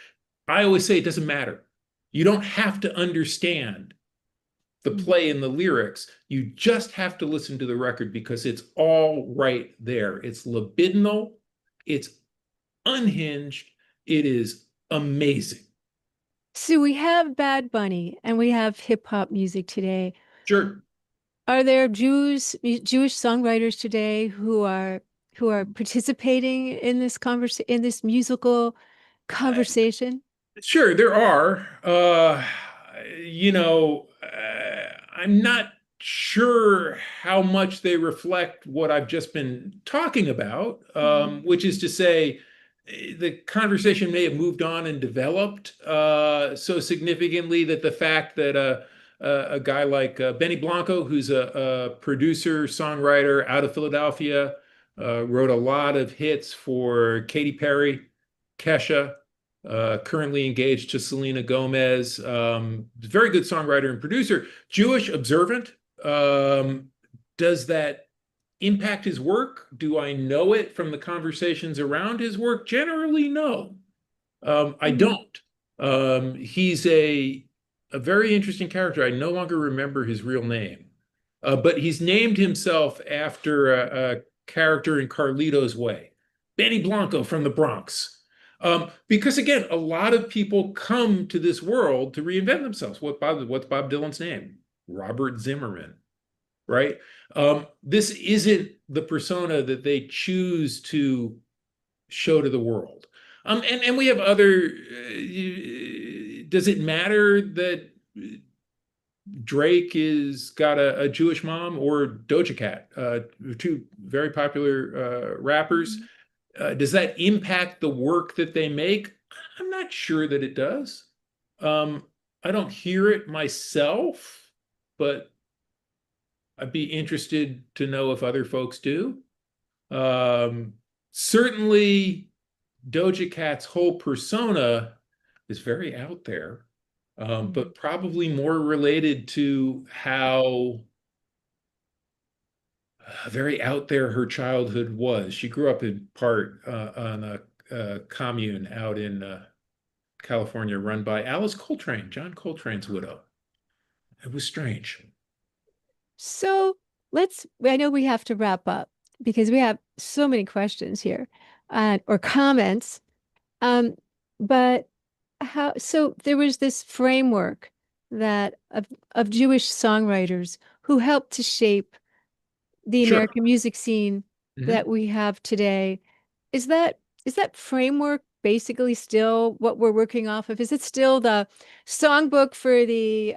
C: I always say it doesn't matter. You don't have to understand the play and the lyrics. You just have to listen to the record because it's all right there. It's libidinal, it's unhinged, it is amazing.
B: so we have Bad Bunny and we have hip hop music today.
C: Sure.
B: Are there Jewish songwriters today who are participating in this in this musical conversation?
C: Sure, there are. I'm not sure how much they reflect what I've just been talking about, which is to say, the conversation may have moved on and developed so significantly that the fact that a guy like Benny Blanco, who's a producer, songwriter out of Philadelphia, wrote a lot of hits for Katy Perry, Kesha, currently engaged to Selena Gomez. Very good songwriter and producer. Jewish, observant. Does that impact his work? Do I know it from the conversations around his work? Generally, no. I don't. He's a very interesting character. I no longer remember his real name, but he's named himself after a character in Carlito's Way, Benny Blanco from the Bronx. Because again, a lot of people come to this world to reinvent themselves. What's Bob Dylan's name? Robert Zimmerman, right? This isn't the persona that they choose to show to the world. And we have other. Does it matter that Drake is got a Jewish mom, or Doja Cat, two very popular rappers? Does that impact the work that they make? I'm not sure that it does. I don't hear it myself, but I'd be interested to know if other folks do. Certainly, Doja Cat's whole persona is very out there, but probably more related to how very out there her childhood was. She grew up in part on a commune out in California run by Alice Coltrane, John Coltrane's widow. It was strange.
B: So I know we have to wrap up because we have so many questions here or comments. But so there was this framework that of Jewish songwriters who helped to shape the
C: Sure.
B: American music scene that we have today. Is that framework basically still what we're working off of? Is it still the songbook for the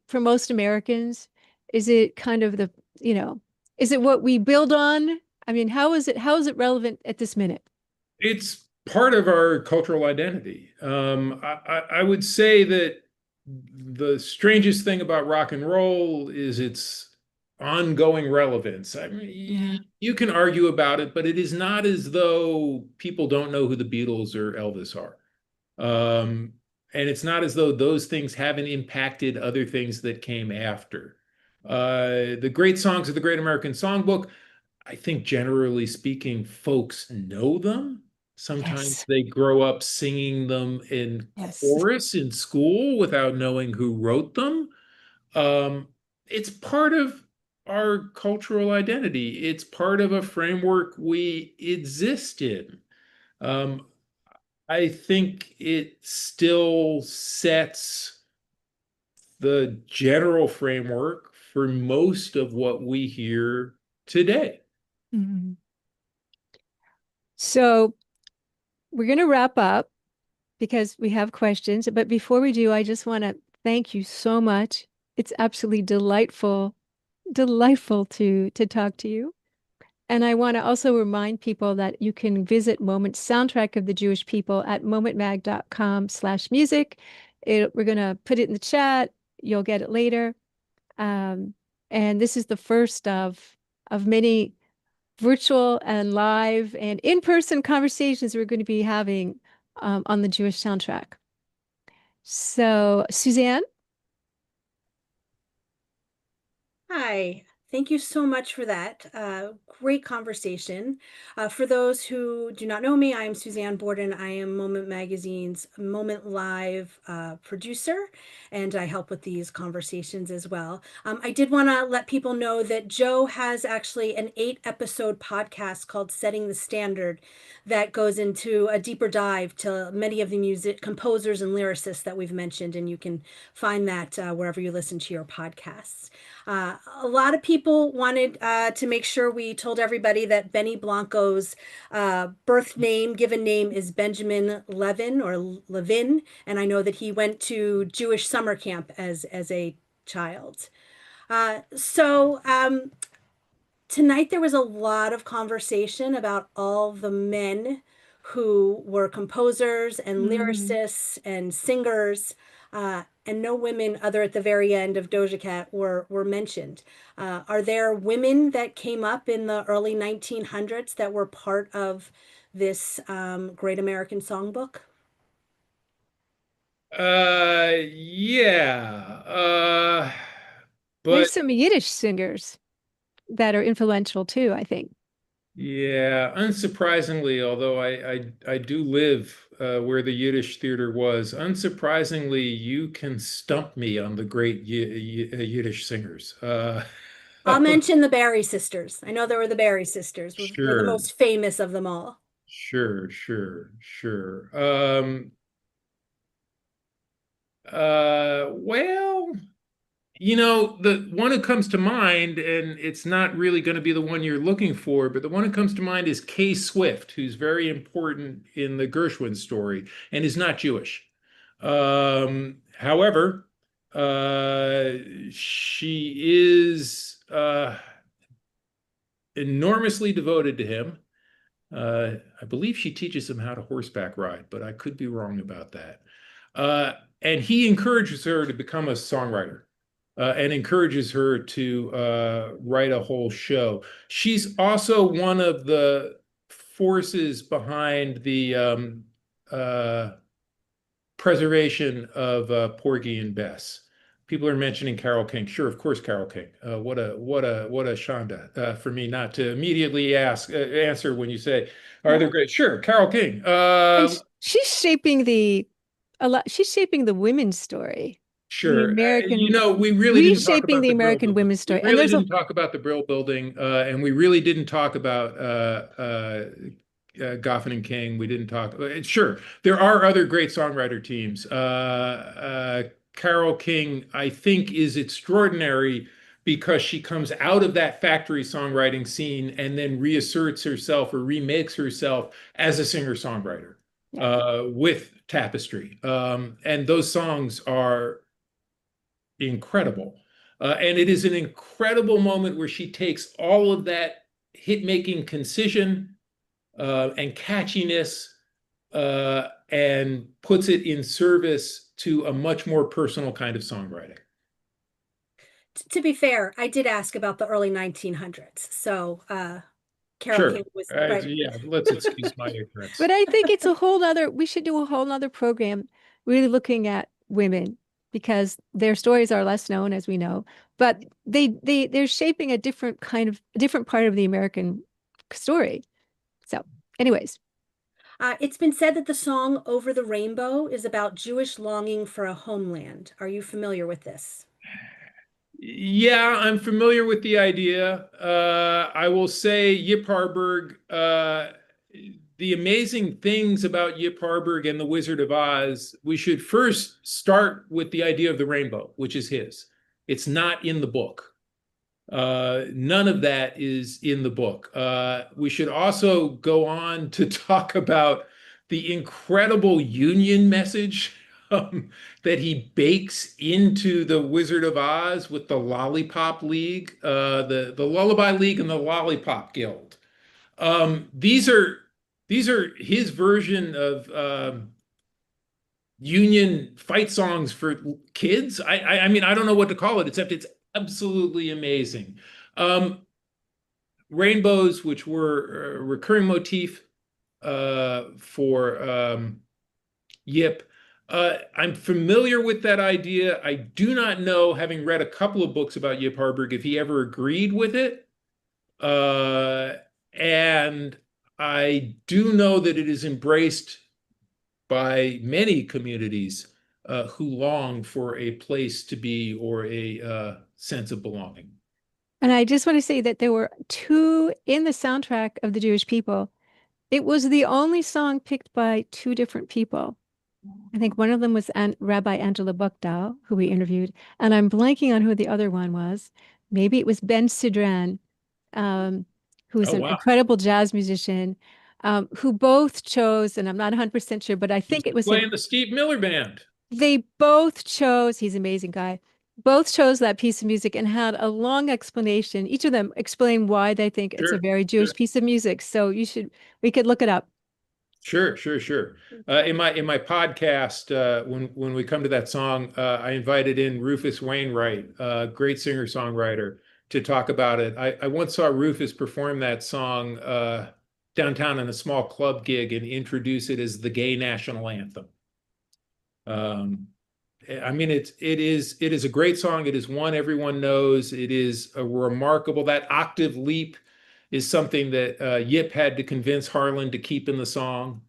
B: for most Americans? Is it kind of the, is it what we build on? I mean, how is it relevant at this minute?
C: It's part of our cultural identity. I would say that the strangest thing about rock and roll is its ongoing relevance. I mean, you can argue about it, but it is not as though people don't know who the Beatles or Elvis are. And it's not as though those things haven't impacted other things that came after. The great songs of the Great American Songbook, I think generally speaking, folks know them. Sometimes they grow up singing them in chorus in school without knowing who wrote them. It's part of our cultural identity. It's part of a framework we exist in. I think it still sets the general framework for most of what we hear today.
B: So we're going to wrap up because we have questions. But before we do, I just want to thank you so much. It's absolutely delightful to talk to you. And I want to also remind people that you can visit Moment Soundtrack of the Jewish People at momentmag.com/music. We're going to put it in the chat. You'll get it later. And this is the first of many virtual and live and in-person conversations we're going to be having on the Jewish soundtrack. So, Suzanne?
D: Hi, thank you so much for that. Great conversation. For those who do not know me, I am Suzanne Borden. I am Moment Magazine's Moment Live producer, and I help with these conversations as well. I did want to let people know that Joe has actually an 8-episode podcast called Setting the Standard that goes into a deeper dive to many of the music composers and lyricists that we've mentioned, and you can find that wherever you listen to your podcasts. A lot of people wanted to make sure we told everybody that Benny Blanco's given name is Benjamin Levin or Levin, and I know that he went to Jewish summer camp as a child. Tonight there was a lot of conversation about all the men who were composers and lyricists and singers. and no women other at the very end of Doja Cat were mentioned. Are there women that came up in the early 1900s that were part of this Great American Songbook?
C: Yeah.
B: There's
C: But
B: some Yiddish singers that are influential too, I think.
C: yeah, unsurprisingly, although I do live where the Yiddish theater was, unsurprisingly, you can stump me on the great Yiddish singers.
D: I'll mention the Barry sisters. I know there were the Barry sisters, were the
C: Sure,
D: most famous of them all.
C: sure. Well, the one who comes to mind, and it's not really going to be the one you're looking for, but the one who comes to mind is Kay Swift, who's very important in the Gershwin story and is not Jewish. However, she is enormously devoted to him. I believe she teaches him how to horseback ride, but I could be wrong about that. And he encourages her to become a songwriter and encourages her to write a whole show. She's also one of the forces behind the preservation of Porgy and Bess. People are mentioning Carole King. Sure, of course, Carole King. What a shonda for me not to immediately answer when you say, "Are there great?" Sure, Carole King.
B: And she's shaping she's shaping the women's story. The
C: Sure.
B: American
C: We really didn't talk
B: reshaping
C: about
B: the
C: the Brill
B: American
C: Building.
B: women's story.
C: We
B: And
C: really
B: there's a
C: didn't talk about the Brill Building, and we really didn't talk about Goffin and King. We didn't talk. Sure, there are other great songwriter teams. Carole King, I think, is extraordinary because she comes out of that factory songwriting scene and then reasserts herself or remakes herself as a singer-songwriter with Tapestry. And those songs are incredible. And it is an incredible moment where she takes all of that hit-making concision and catchiness and puts it in service to a much more personal kind of songwriting.
D: To be fair, I did ask about the early 1900s. So Carole
C: Sure.
D: King was right.
C: Yeah, let's excuse my ignorance.
B: But I think it's a whole other, we should do a whole other program really looking at women because their stories are less known, as we know, but they're shaping a different part of the American story. So anyways.
D: It's been said that the song Over the Rainbow is about Jewish longing for a homeland. Are you familiar with this?
C: Yeah, I'm familiar with the idea. I will say Yip Harburg, the amazing things about Yip Harburg and the Wizard of Oz, we should first start with the idea of the rainbow, which is his. It's not in the book. None of that is in the book. We should also go on to talk about the incredible union message that he bakes into the Wizard of Oz with the Lollipop League, the Lullaby League and the Lollipop Guild. These are his version of union fight songs for kids. I mean, I don't know what to call it, except it's absolutely amazing. Rainbows, which were a recurring motif for Yip. I'm familiar with that idea. I do not know, having read a couple of books about Yip Harburg, if he ever agreed with it. And I do know that it is embraced by many communities who long for a place to be or a sense of belonging.
B: And I just want to say that there were two in the soundtrack of The Jewish People. It was the only song picked by two different people. I think one of them was Rabbi Angela Buchdahl, who we interviewed, and I'm blanking on who the other one was. Maybe it was Ben Sidran, who is an incredible jazz musician, who both chose, and I'm not 100% sure, but I think it was
C: playing the Steve Miller Band.
B: They both chose, he's an amazing guy, both chose that piece of music and had a long explanation. Each of them explained why they think it's a very Jewish piece of music. So we could look it up.
C: Sure, sure, sure. In my podcast, when we come to that song, I invited in Rufus Wainwright, great singer-songwriter, to talk about it. I once saw Rufus perform that song downtown in a small club gig and introduce it as the gay national anthem. I mean, it is a great song. It is one everyone knows. It is a remarkable, that octave leap is something that Yip had to convince Harlan to keep in the song,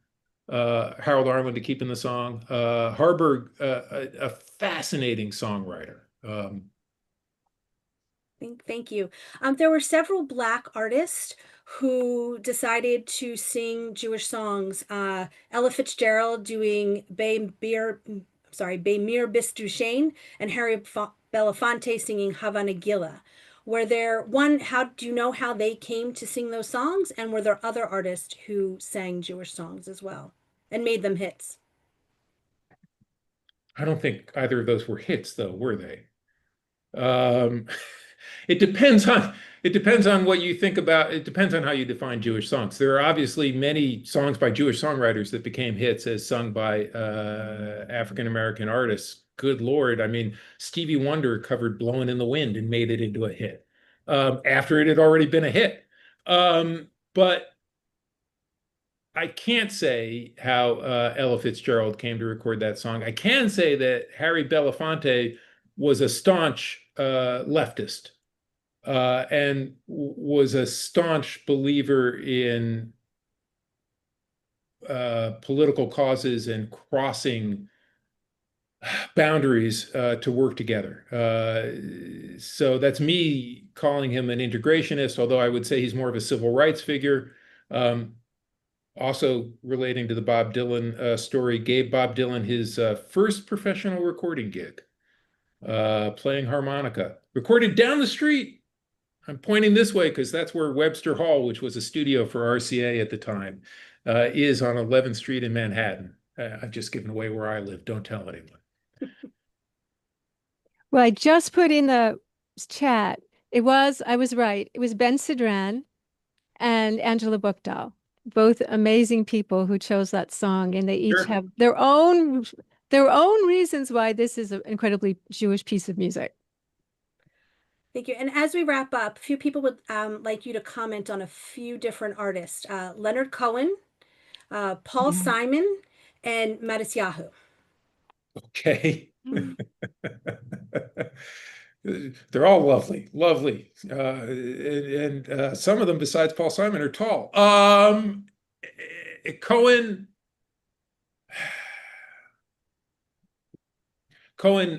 C: Harold Arlen to keep in the song. Harburg, a fascinating songwriter.
D: Thank you. There were several Black artists who decided to sing Jewish songs. Ella Fitzgerald doing Be'mir Bis Duchesne, and Harry Belafonte singing Hava Nagila. Were there how do you know how they came to sing those songs? And were there other artists who sang Jewish songs as well and made them hits?
C: I don't think either of those were hits, though, were they? Um, it depends on what you think about. It depends on how you define Jewish songs. There are obviously many songs by Jewish songwriters that became hits as sung by African American artists. Good Lord. I mean, Stevie Wonder covered Blowing in the Wind and made it into a hit after it had already been a hit. But I can't say how Ella Fitzgerald came to record that song. I can say that Harry Belafonte was a staunch leftist and was a staunch believer in political causes and crossing boundaries to work together. So that's me calling him an integrationist, although I would say he's more of a civil rights figure. Also relating to the Bob Dylan story, gave Bob Dylan his first professional recording gig, playing harmonica, recorded down the street. I'm pointing this way because that's where Webster Hall, which was a studio for RCA at the time, is on 11th Street in Manhattan. I've just given away where I live. Don't tell anyone.
B: Well, I just put in the chat. I was right. It was Ben Sidran and Angela Bookdahl, both amazing people who chose that song, and they each
C: Sure.
B: have their own reasons why this is an incredibly Jewish piece of music.
D: Thank you. And as we wrap up, a few people would like you to comment on a few different artists. Leonard Cohen, Paul Simon, and Matisyahu.
C: Okay. They're all lovely, lovely. And some of them, besides Paul Simon, are tall. Cohen,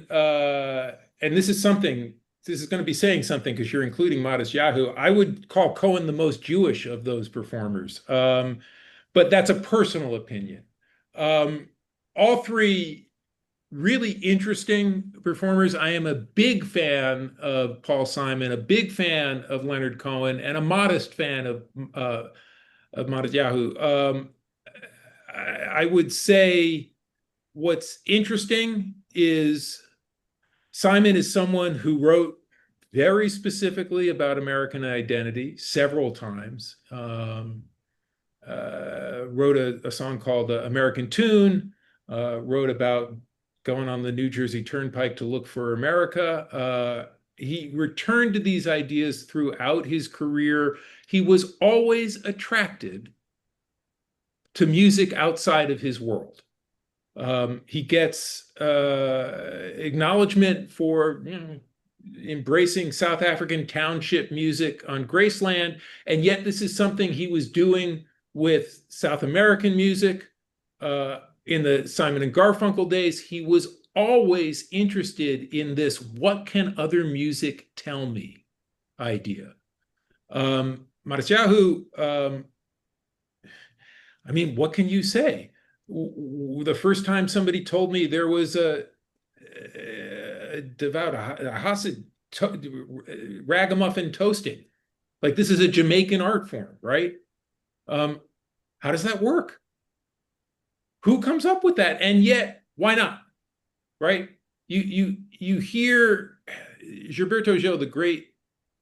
C: and this is going to be saying something because you're including Matisyahu. I would call Cohen the most Jewish of those performers. But that's a personal opinion. All three really interesting performers. I am a big fan of Paul Simon, a big fan of Leonard Cohen, and a modest fan of Matisyahu. I would say what's interesting is Simon is someone who wrote very specifically about American identity several times. Wrote a song called American Tune, wrote about going on the New Jersey Turnpike to look for America. He returned to these ideas throughout his career. He was always attracted to music outside of his world. He gets acknowledgement for embracing South African township music on Graceland, and yet this is something he was doing with South American music. In the Simon and Garfunkel days, he was always interested in this "what can other music tell me" idea. Matisyahu, I mean, what can you say? The first time somebody told me there was a devout Hasid ragamuffin toasting, like this is a Jamaican art form, right? How does that work? Who comes up with that? And yet, why not? Right? You hear Gilberto Gil, the great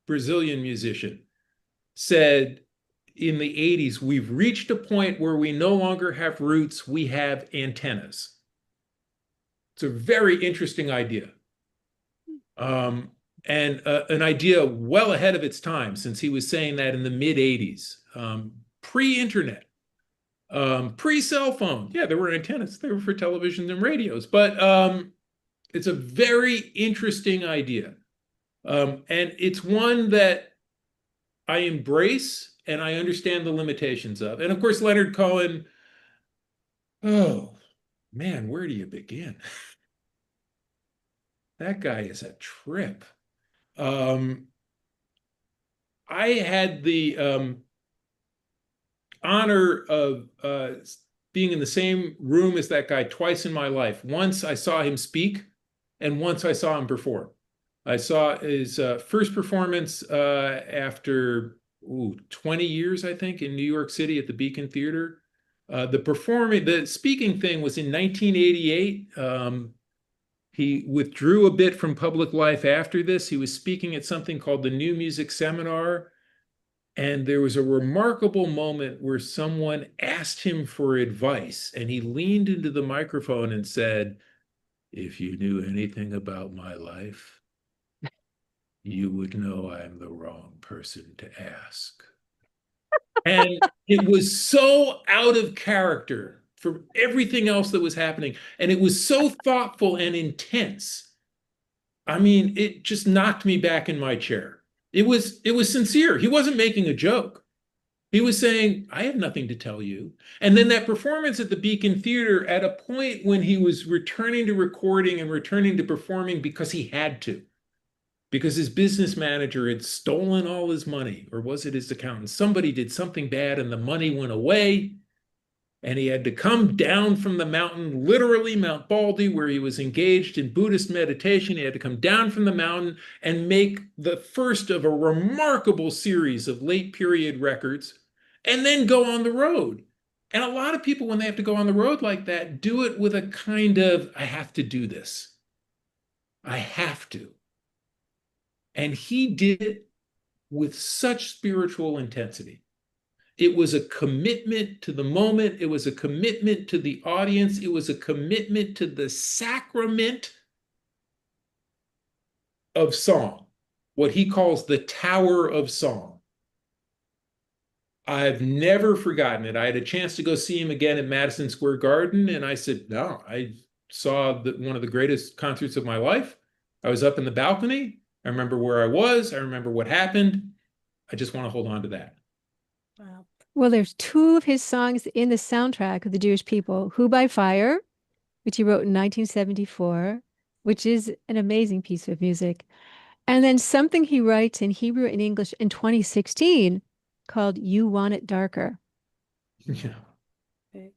C: Brazilian musician, said, in the 80s, we've reached a point where we no longer have roots, we have antennas. It's a very interesting idea. And an idea well ahead of its time, since he was saying that in the mid 80s, pre-internet, pre-cell phone. Yeah, there were antennas. They were for television and radios, but it's a very interesting idea. And it's one that I embrace and I understand the limitations of. And of course, Leonard Cohen, oh man, where do you begin? That guy is a trip. I had the honor of being in the same room as that guy twice in my life. Once I saw him speak, and once I saw him perform. I saw his first performance after 20 years, I think, in New York City at the Beacon Theater. The speaking thing was in 1988. He withdrew a bit from public life after this. He was speaking at something called the New Music Seminar. And there was a remarkable moment where someone asked him for advice, and he leaned into the microphone and said, "If you knew anything about my life, you would know I'm the wrong person to ask." And it was so out of character from everything else that was happening. And it was so thoughtful and intense. I mean, it just knocked me back in my chair. It was sincere. He wasn't making a joke. He was saying, I have nothing to tell you. And then that performance at the Beacon Theater, at a point when he was returning to recording and returning to performing because he had to, because his business manager had stolen all his money, or was it his accountant? Somebody did something bad and the money went away. And he had to come down from the mountain, literally Mount Baldy, where he was engaged in Buddhist meditation. He had to come down from the mountain and make the first of a remarkable series of late period records, and then go on the road. And a lot of people, when they have to go on the road like that, do it with a kind of, I have to do this. I have to. And he did it with such spiritual intensity. It was a commitment to the moment. It was a commitment to the audience. It was a commitment to the sacrament of song, what he calls the Tower of Song. I've never forgotten it. I had a chance to go see him again at Madison Square Garden, and I said, no, I saw one of the greatest concerts of my life. I was up in the balcony. I remember where I was. I remember what happened. I just want to hold on to that.
D: Wow.
B: Well, there's two of his songs in the soundtrack of The Jewish People, Who by Fire, which he wrote in 1974, which is an amazing piece of music. And then something he writes in Hebrew and English in 2016 called You Want It Darker.
C: Yeah.
D: Okay.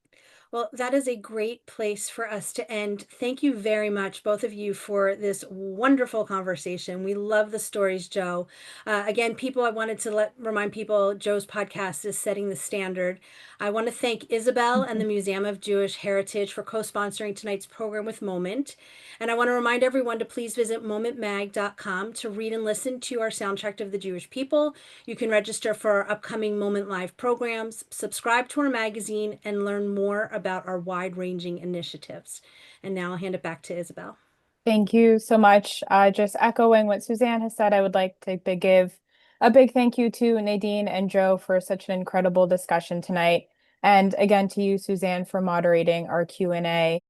D: Well, that is a great place for us to end. Thank you very much, both of you, for this wonderful conversation. We love the stories, Joe. Again, people, I wanted to remind people Joe's podcast is Setting the Standard. I want to thank Isabel and the Museum of Jewish Heritage for co-sponsoring tonight's program with Moment. And I want to remind everyone to please visit momentmag.com to read and listen to our soundtrack of the Jewish people. You can register for our upcoming Moment Live programs, subscribe to our magazine, and learn more about our wide-ranging initiatives. And now I'll hand it back to Isabel.
A: Thank you so much. Just echoing what Suzanne has said, I would like to give a big thank you to Nadine and Joe for such an incredible discussion tonight. And again, to you, Suzanne, for moderating our Q&A.